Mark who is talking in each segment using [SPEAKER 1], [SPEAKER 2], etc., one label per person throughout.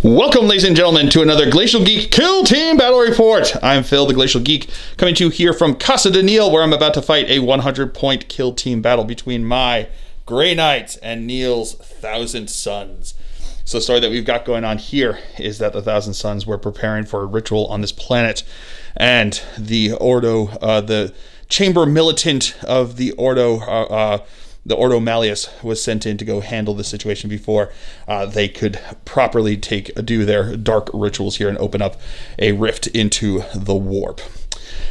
[SPEAKER 1] Welcome, ladies and gentlemen, to another Glacial Geek Kill Team Battle Report. I'm Phil, the Glacial Geek, coming to you here from Casa de Neil, where I'm about to fight a 100-point kill team battle between my Grey Knights and Neil's Thousand Sons. So the story that we've got going on here is that the Thousand Sons were preparing for a ritual on this planet, and the Ordo, the Chamber Militant of the Ordo Malleus was sent in to go handle the situation before they could properly do their dark rituals here and open up a rift into the warp.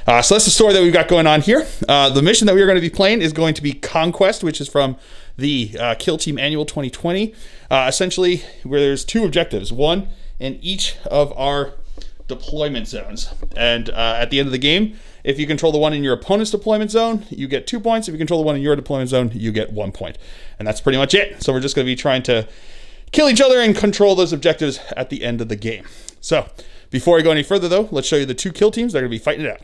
[SPEAKER 1] So that's the story that we've got going on here. The mission that we are going to be playing is going to be Conquest, which is from the Kill Team Annual 2020. Essentially, where there's two objectives, one in each of our deployment zones. And at the end of the game, if you control the one in your opponent's deployment zone, you get 2 points. If you control the one in your deployment zone, you get 1 point. And that's pretty much it. So we're just going to be trying to kill each other and control those objectives at the end of the game. So before I go any further, though, let's show you the two kill teams that are going to be fighting it out.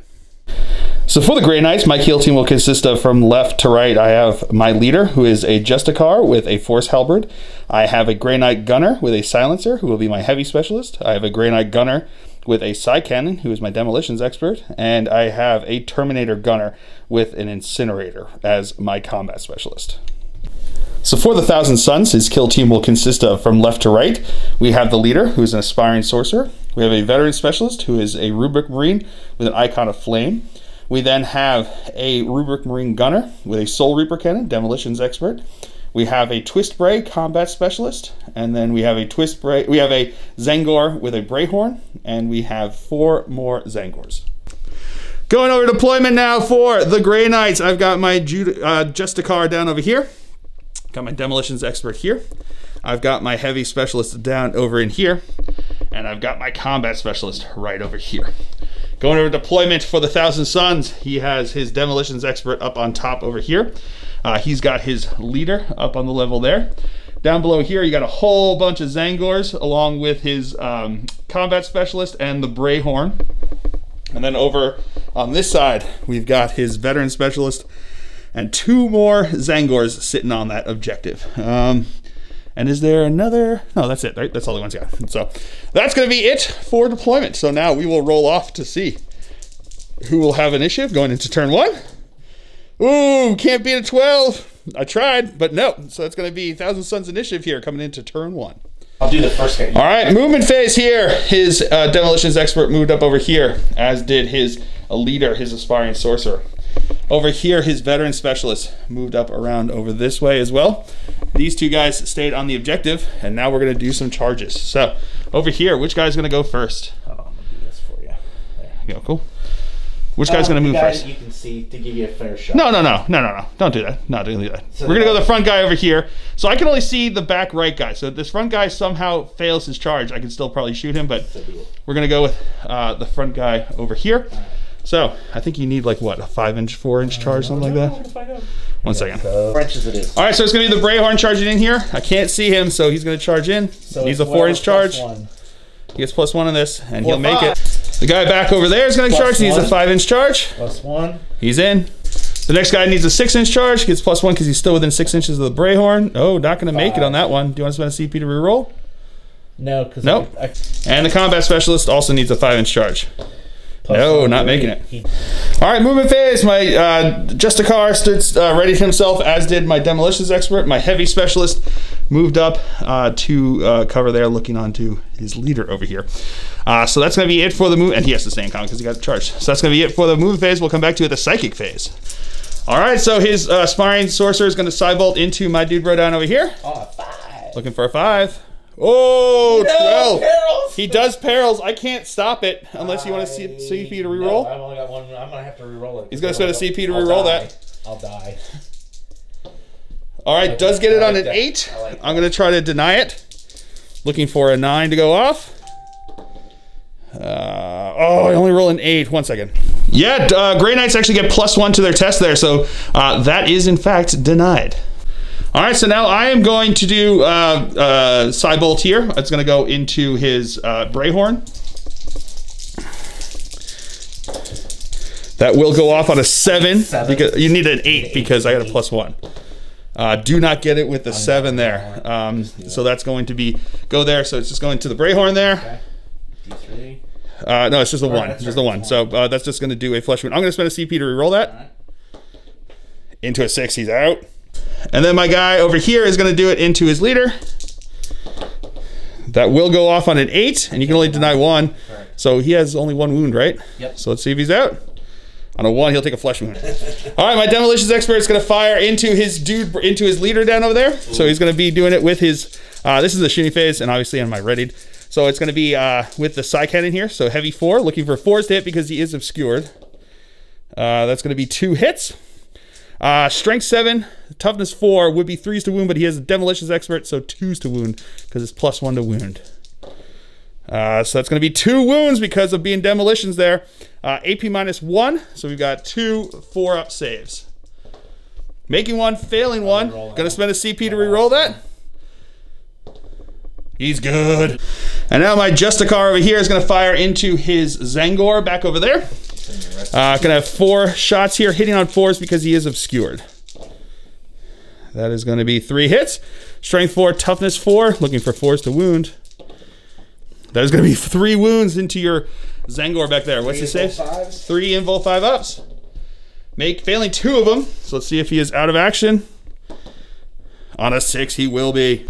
[SPEAKER 1] So for the Grey Knights, my kill team will consist of, from left to right, I have my leader, who is a Justicar with a Force Halberd. I have a Grey Knight Gunner with a Silencer, who will be my Heavy Specialist. I have a Grey Knight Gunner with a Psy Cannon, who is my Demolitions Expert. And I have a Terminator Gunner with an Incinerator as my Combat Specialist. So for the Thousand Sons, his kill team will consist of, from left to right, we have the leader, who is an Aspiring Sorcerer. We have a Veteran Specialist, who is a Rubric Marine with an Icon of Flame. We then have a Rubric Marine Gunner with a Soul Reaper Cannon, Demolitions Expert. We have a Twist Bray Combat Specialist, and then we have a Zangor with a Brayhorn, and we have 4 more Zangors. Going over deployment now for the Grey Knights. I've got my Justicar down over here. Got my Demolitions Expert here. I've got my Heavy Specialist down over in here, and I've got my Combat Specialist right over here. Going over deployment for the Thousand Sons, he has his Demolitions Expert up on top over here. He's got his leader up on the level there. Down below here, you got a whole bunch of Zangors along with his Combat Specialist and the Brayhorn. And then over on this side, we've got his Veteran Specialist and 2 more Zangors sitting on that objective. And is there another? No, that's it, right? That's all the ones got. So that's going to be it for deployment. So now we will roll off to see who will have initiative going into turn 1. Ooh, can't beat a 12. I tried, but no. So it's going to be Thousand Sons initiative here coming into turn 1.
[SPEAKER 2] I'll do the first game.
[SPEAKER 1] All right, movement phase here. His Demolitions Expert moved up over here, as did his leader, his Aspiring Sorcerer. Over here, his Veteran Specialist moved up around over this way as well. These 2 guys stayed on the objective, and now we're going to do some charges. So over here, which guy's going to go first?
[SPEAKER 2] Oh, I'm going to do this for you. There
[SPEAKER 1] you go, cool. Which guy's going to move first?
[SPEAKER 2] You can see to give you a fair shot.
[SPEAKER 1] No. Don't do that. No, don't do that. So we're going to go the front guy over here. So I can only see the back right guy. So if this front guy somehow fails his charge, I can still probably shoot him, but we're going to go with the front guy over here. Right. So I think you need like what, a 5-inch, 4-inch charge, something like that? One second.
[SPEAKER 2] So 4 inches it is.
[SPEAKER 1] All right, so it's going to be the Brayhorn charging in here. I can't see him, so he's going to charge in. So needs a 4-inch charge. He gets +1 on this, and he'll make it. The guy back over there is going to charge. He needs a 5-inch charge.
[SPEAKER 2] +1.
[SPEAKER 1] He's in. The next guy needs a 6-inch charge. Gets +1 because he's still within 6 inches of the Brayhorn. Oh, not going to make it on that one. Do you want to spend a CP to reroll?
[SPEAKER 2] No, because
[SPEAKER 1] nope. And the Combat Specialist also needs a 5-inch charge. No, not making it. All right, movement phase. My Justicar stood ready himself, as did my Demolitions Expert. My Heavy Specialist moved up to cover there, looking onto his leader over here. So that's going to be it for the move. And he has to stay in combat because he got charged. So that's going to be it for the movement phase. We'll come back to it, the Psychic phase. All right, so his Aspiring Sorcerer is going to Cybolt into my dude bro down over here.
[SPEAKER 2] Oh, 5.
[SPEAKER 1] Looking for a 5. Oh,
[SPEAKER 2] no,
[SPEAKER 1] 12.
[SPEAKER 2] Perils.
[SPEAKER 1] He does perils. I can't stop it unless you want to see CP to reroll.
[SPEAKER 2] No, I've only got 1. I'm going to have to reroll it.
[SPEAKER 1] He's going to spend a CP to reroll that.
[SPEAKER 2] I'll die.
[SPEAKER 1] All right, does get it on an 8. I'm going to try to deny it. Looking for a 9 to go off. Oh, I only roll an 8. 1 second. Yeah, Grey Knights actually get +1 to their test there, so that is in fact denied. All right, so now I am going to do Cybolt here. It's going to go into his Brayhorn. That will go off on a 7. Because you need an 8 because I got a +1. Do not get it with the 7 there. So that's going to go there. So it's just going to the Brayhorn there.
[SPEAKER 2] Okay. D3.
[SPEAKER 1] No, it's just the 1.
[SPEAKER 2] That's
[SPEAKER 1] Just the 1. So that's just going to do a flush wound. I'm going to spend a CP to reroll that.
[SPEAKER 2] All right.
[SPEAKER 1] Into a 6, he's out. And then my guy over here is going to do it into his leader. That will go off on an 8, and you can only deny 1.
[SPEAKER 2] Correct.
[SPEAKER 1] So he has only 1 wound, right?
[SPEAKER 2] Yep.
[SPEAKER 1] So let's see if he's out. On a 1, he'll take a flesh wound. All right, my Demolitions Expert is going to fire into his leader down over there. Ooh. So he's going to be doing it with his, this is the shooting phase, and obviously on my readied. So it's going to be with the Psy Cannon here. So heavy 4, looking for 4s to hit because he is obscured. That's going to be 2 hits. Strength 7, toughness 4 would be 3s to wound, but he has a Demolitions Expert, so 2s to wound because it's +1 to wound. So that's going to be 2 wounds because of being demolitions there. AP -1, so we've got 2 4-up saves. Making 1, failing 1. Going to spend a CP to reroll that. He's good. And now my Justicar over here is going to fire into his Zangor back over there. Going to have 4 shots here, hitting on 4s because he is obscured. That is going to be 3 hits. Strength 4, toughness 4, looking for 4s to wound. That is going to be 3 wounds into your Zangor back there. What's his save? 3 invul 5-ups. Failing 2 of them. So let's see if he is out of action. On a 6, he will be.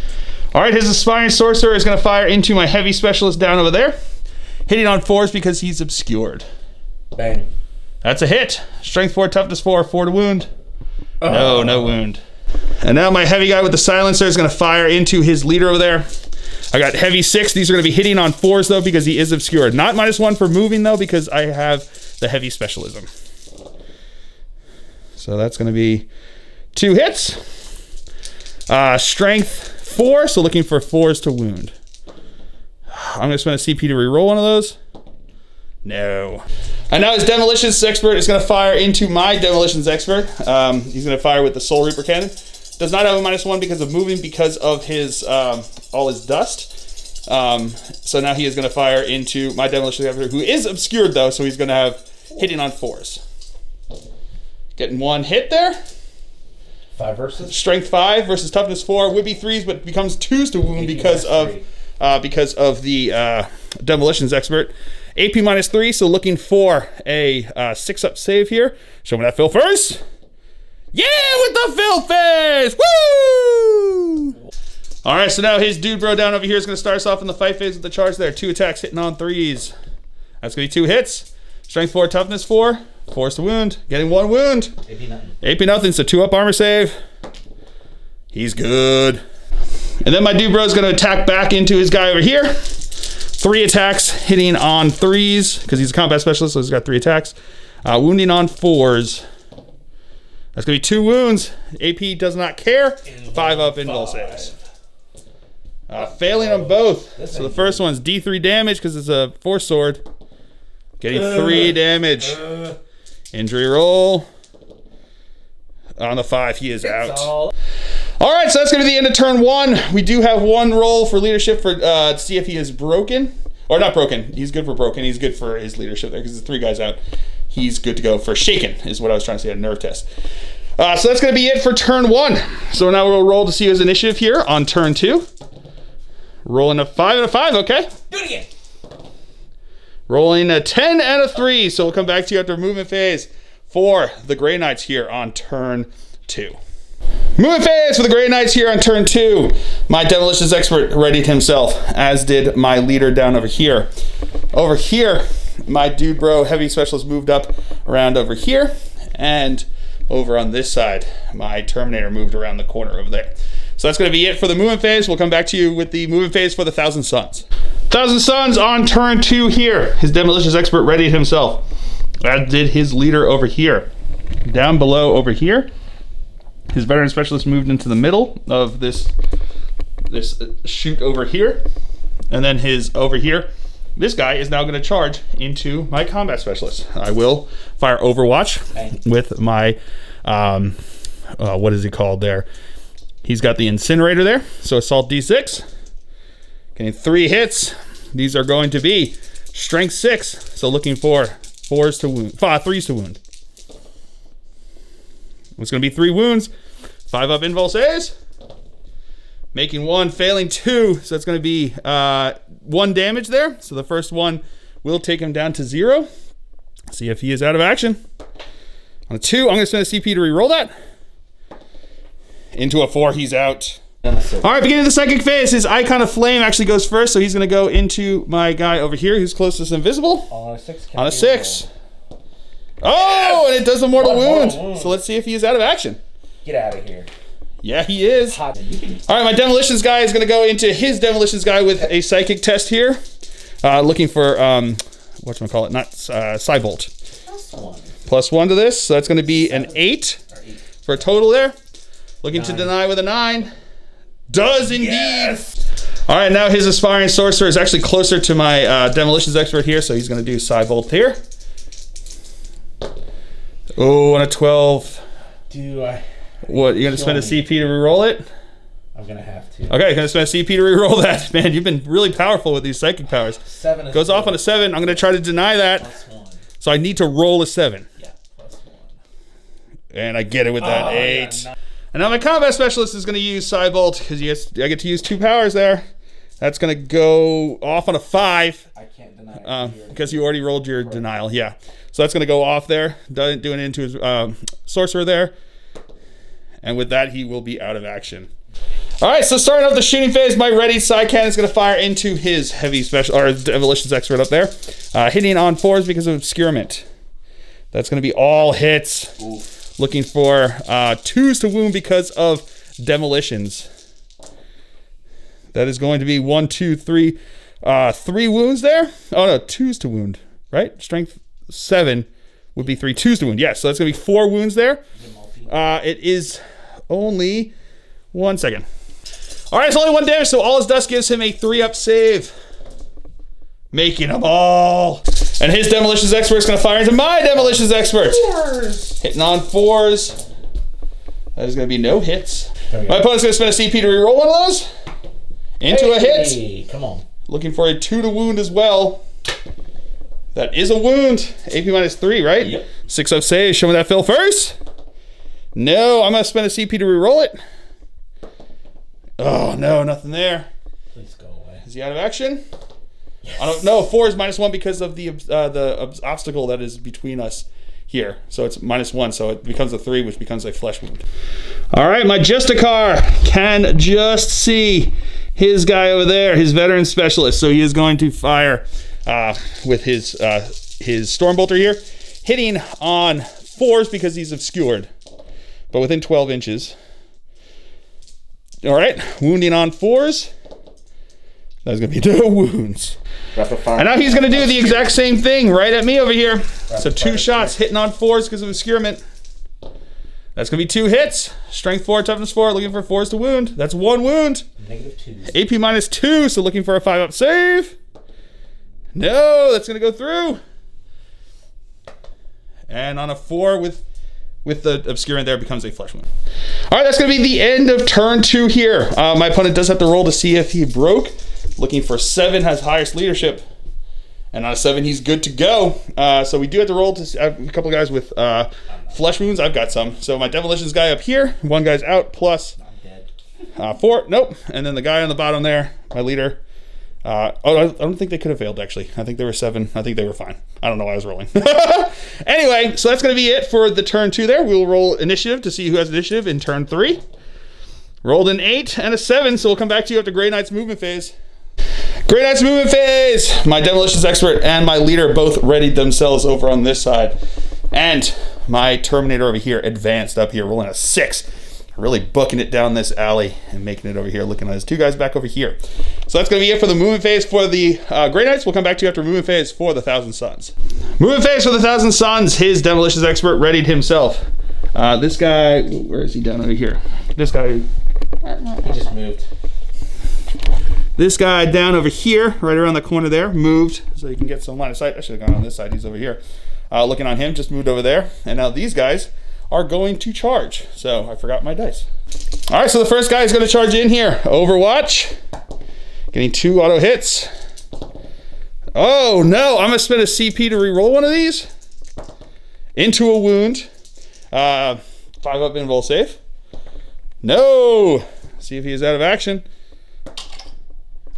[SPEAKER 1] All right, his Aspiring Sorcerer is going to fire into my Heavy Specialist down over there. Hitting on 4s because he's obscured.
[SPEAKER 2] Bang.
[SPEAKER 1] That's a hit. Strength 4, toughness 4, 4 to wound. Oh. No wound. And now my heavy guy with the Silencer is going to fire into his leader over there. I got heavy 6. These are going to be hitting on 4s though because he is obscured. Not -1 for moving though because I have the heavy specialism. So that's going to be 2 hits. Strength 4, so looking for 4s to wound. I'm going to spend a CP to reroll one of those. No. And now his Demolitions Expert is going to fire into my Demolitions Expert. He's going to fire with the Soul Reaper Cannon. Does not have a -1 because of moving because of his all his dust. So now he is going to fire into my Demolitions Expert, who is obscured though, so he's going to have hitting on 4s. Getting 1 hit there.
[SPEAKER 2] 5 versus?
[SPEAKER 1] Strength 5 versus toughness 4 would be 3s, but becomes 2s to wound because of the Demolitions Expert. AP -3, so looking for a 6-up save here. Show me that Phil first. Yeah, with the Phil face! Woo! All right, so now his dude bro down over here is going to start us off in the fight phase with the charge there. 2 attacks hitting on 3s. That's going to be 2 hits. Strength 4, toughness 4, 4s to wound. Getting 1 wound. AP nothing, so 2-up armor save. He's good. And then my dude bro is going to attack back into his guy over here. 3 attacks hitting on 3s because he's a combat specialist, so he's got 3 attacks. Wounding on 4s. That's going to be 2 wounds. AP does not care. 5-up invul saves. Failing on both. So the first one's D3 damage because it's a Force Sword. Getting 3 damage. Injury roll. On the 5, he is out. All right, so that's going to be the end of turn 1. We do have 1 roll for leadership for to see if he is broken. Or not broken. He's good for broken. He's good for his leadership there because there's 3 guys out. He's good to go for shaken is what I was trying to say, a nerve test. So that's going to be it for turn 1. So now we'll roll to see his initiative here on turn 2. Rolling a 5 and a 5, okay?
[SPEAKER 2] Do it again.
[SPEAKER 1] Rolling a 10 and a 3. So we'll come back to you after movement phase for the Grey Knights here on turn 2. Movement phase for the Grey Knights here on turn 2. My Demolitions Expert readied himself, as did my leader down over here. Over here, my dude bro Heavy Specialist moved up around over here, and over on this side, my Terminator moved around the corner over there. So that's going to be it for the movement phase. We'll come back to you with the movement phase for the Thousand Suns. Thousand Suns on turn 2 here. His Demolitions Expert readied himself, as did his leader over here. Down below over here, his Veteran Specialist moved into the middle of this chute over here. And then his over here, this guy is now going to charge into my Combat Specialist. I will fire Overwatch with my, what is he called there? He's got the Incinerator there. So Assault D6. Getting 3 hits. These are going to be Strength 6. So looking for 3s to wound. It's going to be 3 wounds. 5 up invul saves. Making 1, failing 2. So that's going to be 1 damage there. So the first one will take him down to 0. See if he is out of action. On a 2, I'm going to spend a CP to reroll that. Into a 4, he's out. All right, beginning of the psychic phase, his icon of flame actually goes first, so he's going to go into my guy over here who's closest invisible.
[SPEAKER 2] On a 6.
[SPEAKER 1] On a 6. Oh, and it does a mortal wound. So let's see if he is out of action.
[SPEAKER 2] Get out of here.
[SPEAKER 1] Yeah, he is. All right, my demolitions guy is going to go into his demolitions guy with a psychic test here. Looking for, whatchamacallit, not Cybolt. +1 to this, so that's going to be an 8 for a total there. Looking to deny with a 9. Does indeed. Yes. All right, now his aspiring sorcerer is actually closer to my demolitions expert here, so he's going to do Cybolt here. Oh, on a 12. What, you're going to spend a CP to reroll it?
[SPEAKER 2] I'm going to have to.
[SPEAKER 1] Okay, going to spend a CP to reroll that. Man, you've been really powerful with these psychic powers.
[SPEAKER 2] 7
[SPEAKER 1] goes off on a 7. I'm going to try to deny that.
[SPEAKER 2] +1.
[SPEAKER 1] So I need to roll a 7.
[SPEAKER 2] Yeah, +1.
[SPEAKER 1] And I get it with that 8.
[SPEAKER 2] Yeah,
[SPEAKER 1] and now my combat specialist is going to use Cybolt because I get to use 2 powers there. That's going to go off on a 5.
[SPEAKER 2] I can't deny it.
[SPEAKER 1] Because you already rolled your denial. Yeah. So that's going to go off there. Doing it into his sorcerer there. And with that, he will be out of action. All right, so starting off the shooting phase, my ready side cannon is going to fire into his heavy special, or demolitions expert up there. Hitting on 4s because of obscurement. That's going to be all hits.
[SPEAKER 2] Oof.
[SPEAKER 1] Looking for 2s to wound because of demolitions. That is going to be 1, 2, 3, 3 wounds there. Oh no, 2s to wound, right? Strength 7 would be 3 2s to wound. Yes, so that's going to be 4 wounds there. It is only 1 second. All right, it's only 1 damage, so all his dust gives him a 3-up save. Making them all. And his demolitions expert is going to fire into my demolitions expert.
[SPEAKER 2] 4s.
[SPEAKER 1] Hitting on 4s. That is going to be no hits. My opponent's going to spend a CP to reroll one of those. Into a hit.
[SPEAKER 2] Come on.
[SPEAKER 1] Looking for a 2 to wound as well. That is a wound. AP -3, right?
[SPEAKER 2] Yep.
[SPEAKER 1] 6-up save. Show me that fill first. No, I'm going to spend a CP to reroll it. Oh, no, nothing there.
[SPEAKER 2] Please go away.
[SPEAKER 1] Is he out of action?
[SPEAKER 2] Yes.
[SPEAKER 1] I don't know. 4 is -1 because of the obstacle that is between us here. So it's -1, so it becomes a 3, which becomes a flesh wound. All right, my Justicar can just see his guy over there, his veteran specialist. So he is going to fire with his Stormbolter here, hitting on 4s because he's obscured, but within 12 inches. All right, wounding on 4s. There's going to be no wounds. And now he's going to do the exact same thing right at me over here. So 2 shots hitting on 4s because of obscurement. That's going to be 2 hits. Strength 4, toughness 4, looking for 4s to wound. That's 1 wound.
[SPEAKER 2] -2.
[SPEAKER 1] AP -2, so looking for a 5-up save. No, that's going to go through. And on a 4 with the obscurement there, becomes a flesh wound. All right, that's going to be the end of turn 2 here. My opponent does have to roll to see if he broke. Looking for 7, has highest leadership. And on a 7, he's good to go. So we do have to roll to a couple of guys with flesh wounds. I've got some. So my demolitions guy up here, 1 guy's out, plus 4. Nope. And then the guy on the bottom there, my leader. I don't think they could have failed, actually. I think they were 7. I think they were fine. I don't know why I was rolling. Anyway, so that's going to be it for the turn 2 there. We'll roll initiative to see who has initiative in turn 3. Rolled an 8 and a 7, so we'll come back to you after Grey Knight's movement phase. Grey Knight's movement phase! My demolitions expert and my leader both readied themselves over on this side. And my Terminator over here advanced up here, rolling a 6. Really booking it down this alley and making it over here, looking at his 2 guys back over here. So that's going to be it for the movement phase for the Grey Knights. We'll come back to you after movement phase for the Thousand Suns. Movement phase for the Thousand Suns. His demolitions expert readied himself. This guy, where is he down over here? This guy.
[SPEAKER 2] He just moved.
[SPEAKER 1] This guy down over here, right around the corner there, moved so you can get some line of sight. I should have gone on this side. He's over here. Looking on him, just moved over there. And now these guys are going to charge. So I forgot my dice. All right, so the first guy is going to charge in here. Overwatch. Getting 2 auto hits. Oh no, I'm going to spend a CP to re-roll one of these. Into a wound. 5-up invul save. No. See if he is out of action.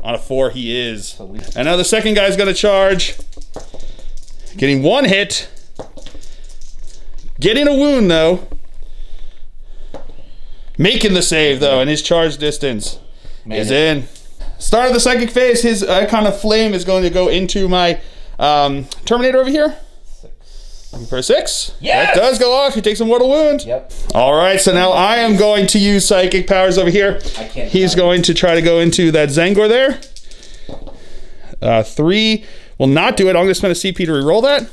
[SPEAKER 1] On a 4, he is. And now the second guy's going to charge. Getting 1 hit. Getting a wound, though. Making the save, though, and his charge distance is in. Start of the psychic phase, his icon of flame is going to go into my Terminator over here. 6. Looking for a 6.
[SPEAKER 2] Yes!
[SPEAKER 1] That does go off. He takes a mortal wound.
[SPEAKER 2] Yep.
[SPEAKER 1] All right, so now I am going to use psychic powers over here. He's going to try to go into that Zangor there. 3 will not do it. I'm going to spend a CP to reroll that.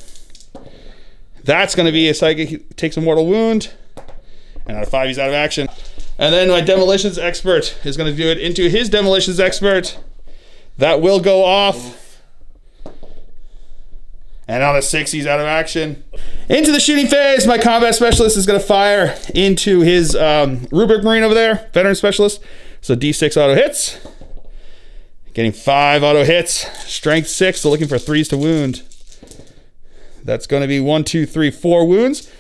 [SPEAKER 1] That's going to be a psychic. He takes a mortal wound. And out of 5, he's out of action. And then my Demolitions Expert is going to do it into his Demolitions Expert. That will go off. And on a 6, he's out of action. Into the shooting phase, my Combat Specialist is going to fire into his Rubric Marine over there, Veteran Specialist. So D6 auto hits. Getting 5 auto hits. Strength 6, so looking for 3s to wound. That's going to be 1, 2, 3, 4 wounds.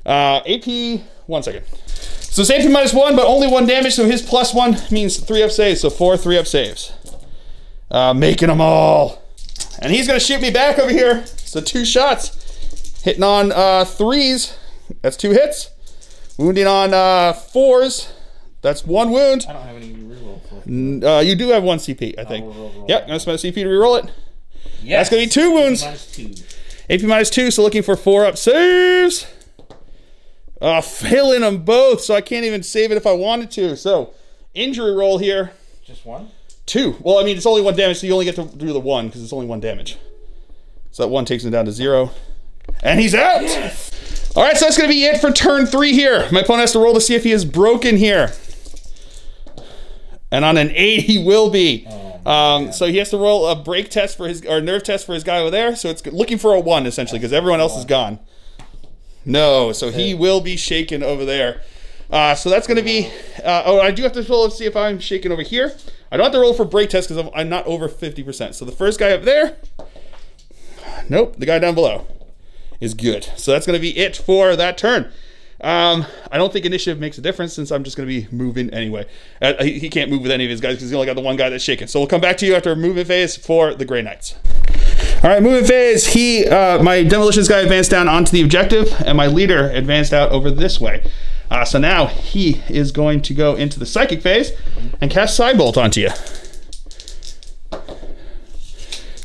[SPEAKER 1] AP, 1 second. So it's AP -1, but only 1 damage, so his +1 means 3-up saves, so 4 3-up saves. Making them all. And he's going to shoot me back over here. So 2 shots. Hitting on 3s. That's 2 hits. Wounding on 4s. That's 1 wound.
[SPEAKER 2] I don't have any reroll.
[SPEAKER 1] You do have 1 CP, I think. Yep, I'm going to spend a CP to reroll it. Yes. That's going to be 2 wounds.
[SPEAKER 2] -2.
[SPEAKER 1] AP -2, so looking for 4-up saves. Failing them both, so I can't even save it if I wanted to. So, injury roll here.
[SPEAKER 2] Just 1?
[SPEAKER 1] 2. Well, I mean, it's only 1 damage, so you only get to do the 1 because it's only 1 damage. So that 1 takes him down to 0. And he's out! Yes. All right, so that's going to be it for turn 3 here. My opponent has to roll to see if he is broken here. And on an 8, he will be. So he has to roll a break test for his, or nerve test for his guy over there. So it's looking for a 1, essentially, because everyone else is gone. No, so he will be shaken over there. So that's going to be... oh, I do have to roll to see if I'm shaken over here. I don't have to roll for break test because I'm not over 50%. So the first guy up there... Nope, the guy down below is good. So that's going to be it for that turn. I don't think initiative makes a difference since I'm just going to be moving anyway. He can't move with any of his guys because he's only got the 1 guy that's shaken. So we'll come back to you after a movement phase for the Grey Knights. All right, movement phase. My Demolitions guy advanced down onto the objective, and my leader advanced out over this way. So now he is going to go into the psychic phase and cast Psybolt onto you.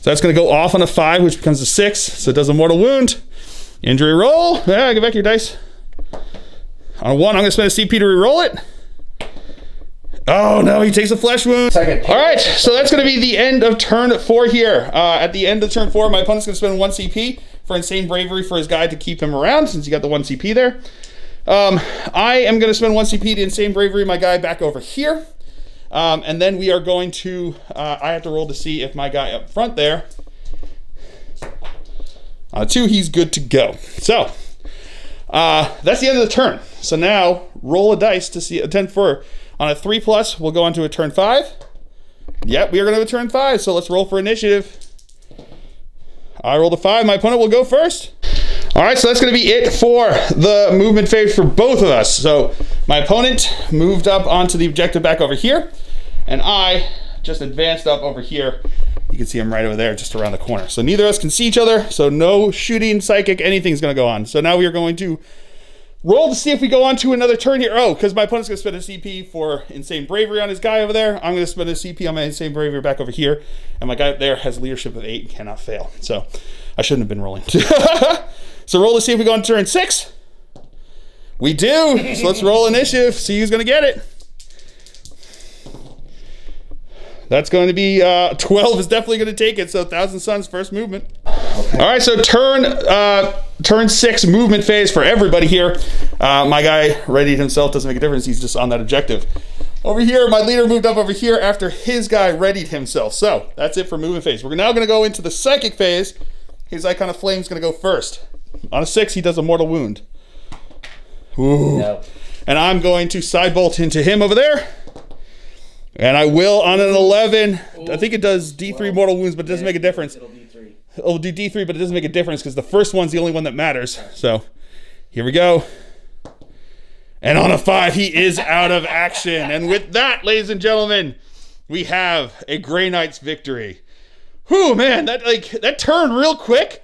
[SPEAKER 1] So that's going to go off on a 5, which becomes a 6. So it does a mortal wound. Injury roll. Yeah, get back your dice. On a 1, I'm going to spend a CP to reroll it. Oh, no, he takes a flesh wound.
[SPEAKER 2] Second.
[SPEAKER 1] All right, so that's going to be the end of turn 4 here. At the end of turn 4, my opponent's going to spend 1 CP for Insane Bravery for his guy to keep him around since he got the 1 CP there. I am going to spend 1 CP to Insane Bravery my guy back over here. And then we are going to, I have to roll to see if my guy up front there, 2, he's good to go. So, that's the end of the turn. So now, roll a dice to see a 10 for, on a 3+, we'll go on to a turn 5. Yep, we are going to have a turn 5, so let's roll for initiative. I rolled a 5, my opponent will go first. All right, so that's going to be it for the movement phase for both of us. So my opponent moved up onto the objective back over here, and I just advanced up over here. You can see him right over there, just around the corner. So neither of us can see each other, so no shooting, psychic, anything's going to go on. So now we are going to roll to see if we go on to another turn here. Oh, because my opponent's going to spend a CP for Insane Bravery on his guy over there. I'm going to spend a CP on my Insane Bravery back over here, and my guy up there has leadership of 8 and cannot fail. So I shouldn't have been rolling. So roll to see if we go on to turn 6. We do. So let's roll initiative. See who's going to get it. That's going to be 12 is definitely going to take it. So Thousand Suns first movement. Okay. All right. So turn 6 movement phase for everybody here. My guy readied himself. Doesn't make a difference. He's just on that objective. Over here, my leader moved up over here after his guy readied himself. So that's it for movement phase. We're now going to go into the psychic phase. His Icon of Flame is going to go first. On a 6, he does a mortal wound. Ooh. No. And I'm going to Psybolt into him over there. And I will on an 11. Ooh. I think it does D3 mortal wounds, but it doesn't make a difference. It'll D3. It'll do D3, but it doesn't make a difference because the first one's the only one that matters. So here we go. And on a 5, he is out of action. And with that, ladies and gentlemen, we have a Grey Knights victory. Whew, man, that turned real quick.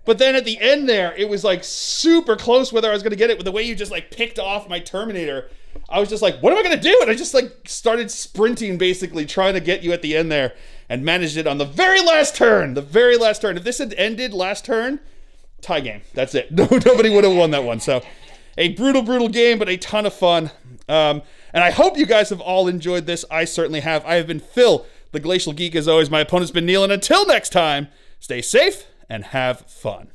[SPEAKER 1] But then at the end there, it was like super close whether I was going to get it. With the way you just like picked off my Terminator, I was just like, what am I going to do? And I just like started sprinting, basically trying to get you at the end there, and managed it on the very last turn. The very last turn. If this had ended last turn, tie game. That's it. Nobody would have won that one. So a brutal game, but a ton of fun. And I hope you guys have all enjoyed this. I certainly have. I have been Phil, the Glacial Geek. As always, my opponent's been Neil. And until next time, stay safe and have fun.